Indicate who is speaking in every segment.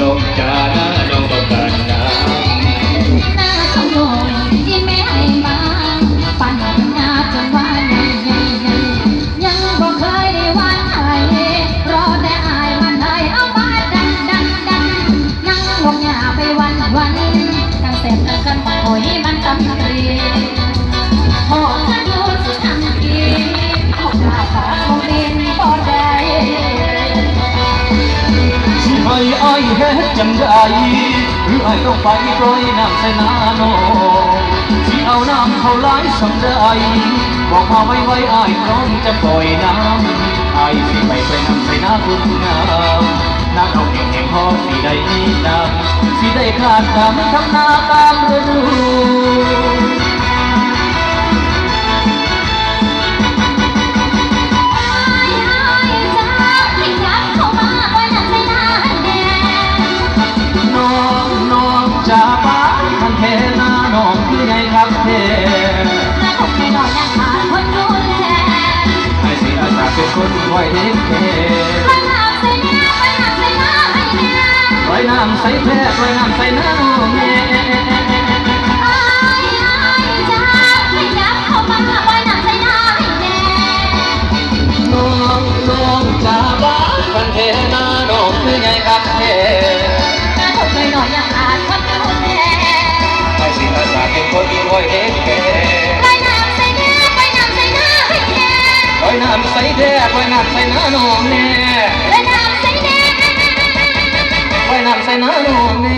Speaker 1: น้องจ๋านะน้องต้องการน้ำ
Speaker 2: หน้าขโมยที่แม่ให้มาปั่นหน้าจนว่าใหญ่ใหญ่ใหญ่ยังบ่เคยได้วันให้รอแต่อายมันให้เอามาดันดันดันนั่งลงหญ้าไปวันวันตั้งเสร็จตั้งกันโอยมันตำตรีหอมกันดูสุดทันทีหอมหน้าฝาคงดินบ่ได้
Speaker 1: สิให้อายเฮ็ดจังใดหรืออายต้องไปปล่อยน้ำใส่นาน้องสิเอาน้ำเข้าไหลสังใดบอกมาไว้อายพร้อมจะปล่อยน้ำอายสิไปปล่อยน้ำใส่นาคุณงามน้ำเอาแห้งๆพอสิได้น้ำสิได้ขาดน้ำทั้งนาตามฤดูจะบ้าทันเทนาน้องคือไงครับเท
Speaker 2: น้าคงไม่น้อยยังขาดคนดูแล
Speaker 1: ให้สิอาสาเป็นคนคอยเทคแคร์
Speaker 2: ไปน้ำใส่เนื้อไปน้ำใส่น้าให้แน่
Speaker 1: ปล่อยน้ำใส่แท้ปล่อยน้ำใส่น้าน้องแน่
Speaker 2: จ้าให้ยับเข้ามาปล่อยน้ำใส่น้าให้แน่
Speaker 1: น้องจะบ้าทันเทนาน้องคือไงครับเท
Speaker 2: น้าคงไม่น้อยยังขาดคนดูแล
Speaker 1: ให้สิอาสาเป็นคนคอยเทคแคร์
Speaker 2: ไปน้ำใส่เนื้อไปน้ำใส่น้าให้แน่
Speaker 1: ปล่อยน้ำใส่แท้ปล่อยน้ำใส่น้าน้องแน่
Speaker 2: ไปน้ำใส่เนื้อ
Speaker 1: ปล่อยน้ำใส่น้าน้องแน่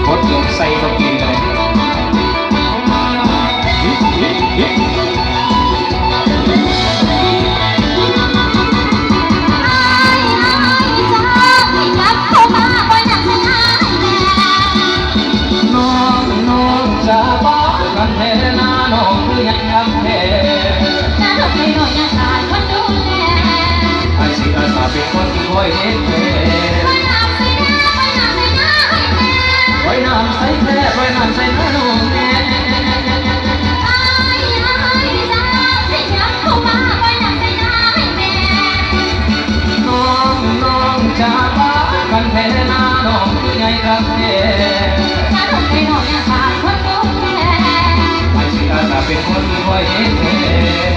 Speaker 1: พดลงใส่ตะกี้เลยจะบ้ากันเทนาน้องคือยังคำเท
Speaker 2: น้าคงไม่น้อยยังขาดคนดูแล
Speaker 1: ไอ้สิอาสาเป็นคนคอยเทคแคร์
Speaker 2: ไปน้ำใส่เนื้อไปน้ำใส่น้าให้แน่
Speaker 1: ปล่อยน้ำใส่แท้ปล่อยน้ำใส่น้าน้องแน่น้องจะบ้ากันเทนาน้องคือไงครับเท
Speaker 2: น้าคงไม่น้อยยังขาดคนดูแล
Speaker 1: ไอ้สิอาสาเป็นคนคอยเทคแคร์